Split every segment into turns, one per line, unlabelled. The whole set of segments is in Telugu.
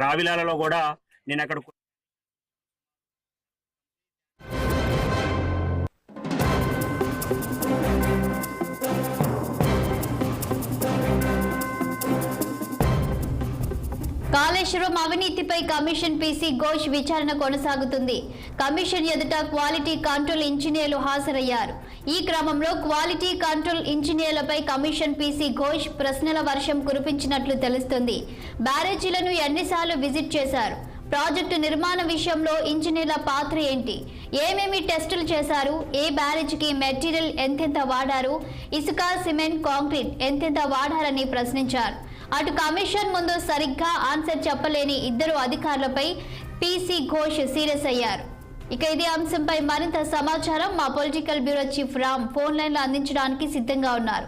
రావిలాలలో కూడా నేను అక్కడ
కాళేశ్వరం అవినీతిపై కమిషన్ పీసీ ఘోష్ విచారణ కొనసాగుతుంది. కమిషన్ ఎదుట క్వాలిటీ కంట్రోల్ ఇంజనీర్లు హాజరయ్యారు. ఈ క్రమంలో క్వాలిటీ కంట్రోల్ ఇంజనీర్లపై కమిషన్ పీసీ ఘోష్ ప్రశ్నల వర్షం కురిపించినట్లు తెలుస్తుంది. బ్యారేజీలను ఎన్నిసార్లు విజిట్ చేశారు, ప్రాజెక్టు నిర్మాణ విషయంలో ఇంజనీర్ల పాత్ర ఏంటి, ఏమేమి టెస్టులు చేశారు, ఏ బ్యారేజీకి మెటీరియల్ ఎంతెంత వాడారు, ఇసుక, సిమెంట్, కాంక్రీట్ ఎంతెంత వాడారని ప్రశ్నించారు. అటు కమిషన్ ముందు సరిగ్గా ఆన్సర్ చెప్పలేని ఇద్దరు అధికారులపై పీసీ ఘోష్ సీరియస్ అయ్యారు. ఇక ఇదే అంశంపై మరింత సమాచారం మా political bureau chief Ram phone line లో అందించడానికి సిద్ధంగా ఉన్నారు.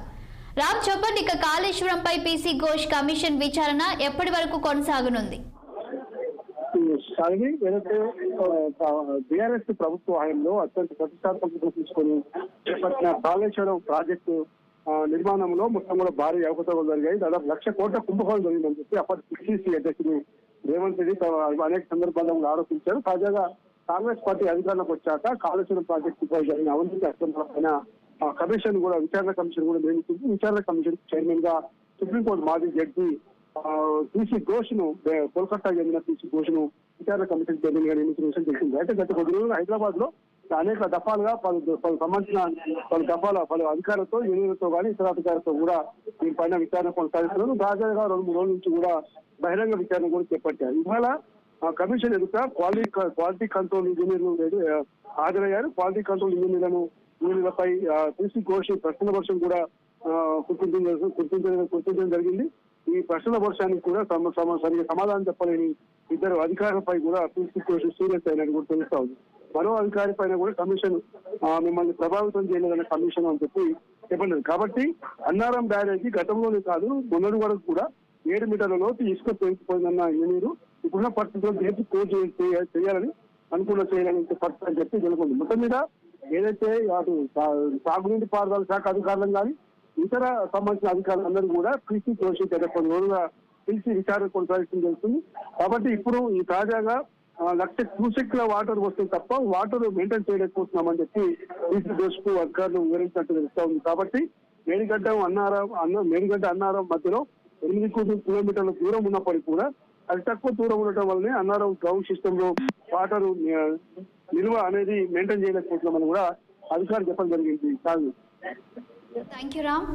రామ్, చెప్పండి, ఇక కాళేశ్వరంపై పీసీ ఘోష్ కమిషన్ విచారణ ఎప్పటి వరకు కొనసాగనుంది?
ఏదైతే బీఆర్ఎస్ ప్రభుత్వ హయాంలో అత్యంత ప్రతిష్టాత్మకంగా తీసుకొని చేపట్టిన కాళేశ్వరం ప్రాజెక్టు నిర్మాణంలో మొత్తం కూడా భారీ అవకతవకలు జరిగాయి. దాదాపు 1,00,000 కోట్ల కుంభకోణం జరిగిందని చెప్పి అప్పటి పిసిసి అధ్యక్షుడు రేవంత్ రెడ్డి అనేక సందర్భాల్లో ఆరోపించారు. తాజాగా కాంగ్రెస్ పార్టీ అధికారంలోకి వచ్చాక కాళేశ్వరం ప్రాజెక్టుపై జరిగిన అవినీతి అక్రమాలపైన కమిషన్ కూడా విచారణ కమిషన్ కూడా నియమించింది. విచారణ కమిషన్ చైర్మన్ గా సుప్రీంకోర్టు మాజీ జడ్జి పీసీ ఘోష్ ను, కోల్కతా చెందిన పీసీ ఘోష్ ను విచారణ కమిషన్ చైర్మన్ గా నియమించిన విషయం తెలిసింది. అయితే గత కొద్ది రోజులు హైదరాబాద్ లో అనేక దఫాలుగా సంబంధించిన పలు అధికారులతో, యూనియన్లతో కానీ ఇతర అధికారులతో కూడా దీనిపైన విచారణ కొనసాగిస్తున్నారు. తాజాగా 2-3 రోజుల నుంచి కూడా బహిరంగ విచారణ కూడా చేపట్టారు. ఇవాళ కమిషన్ ఎదుట క్వాలిటీ కంట్రోల్ ఇంజనీర్లు హాజరయ్యారు. క్వాలిటీ కంట్రోల్ ఇంజనీర్లపై పీసీ ఘోష్ ప్రశ్నల వర్షం కూడా గుర్తించడం జరిగింది. ఈ ప్రశ్నల వర్షానికి కూడా సరిగ్గా సమాధానం చెప్పలేని ఇద్దరు అధికారులపై కూడా పీసీ ఘోష్ సీరియస్ అయినట్టు కూడా తెలుస్తా ఉంది. మరో అధికారి పైన కూడా కమిషన్ మిమ్మల్ని ప్రభావితం చేయలేదన్న కమిషన్ అని చెప్పి చెప్పలేదు. కాబట్టి అన్నారం బ్యారేజీ గతంలోనే కాదు మొన్నటి వరకు కూడా 7 మీటర్ల లోతు ఇసుక పెరిగిపోయిందన్న ఇంజనీరు ఇప్పుడున్న పరిస్థితుల్లో చేసి చేయాలని చేయాలని పరిస్థితి అని చెప్పి తెలుసుకుంది. మొత్తం మీద ఏదైతే అటు సాగునీటి పారుదల శాఖ అధికారులను కానీ ఇతర సంబంధించిన అధికారులందరూ కూడా పీసీ ఘోష్ కొన్ని రోజులుగా పిలిచి విచారణ కొనసాగించడం జరుగుతుంది. కాబట్టి ఇప్పుడు ఈ తాజాగా 1,00,000 క్యూసెక్ల వాటర్ వస్తుంది తప్ప వాటర్ మెయింటైన్ చేయలేకపోతున్నామని చెప్పి పీసీ ఘోష్ కు అధికారులు వివరించినట్టు తెలుస్తా ఉంది. కాబట్టి మేడిగడ్డ అన్నారం మధ్యలో 8 కిలోమీటర్ల దూరం ఉన్నప్పటికీ కూడా అది తక్కువ దూరం ఉండటం వల్లనే అన్నారం గ్రౌండ్ సిస్టమ్ లో వాటర్ నిల్వ అనేది మెయింటైన్ చేయలేకపోతున్నామని కూడా అధికారులు చెప్పడం జరిగింది.
Thank you Ram.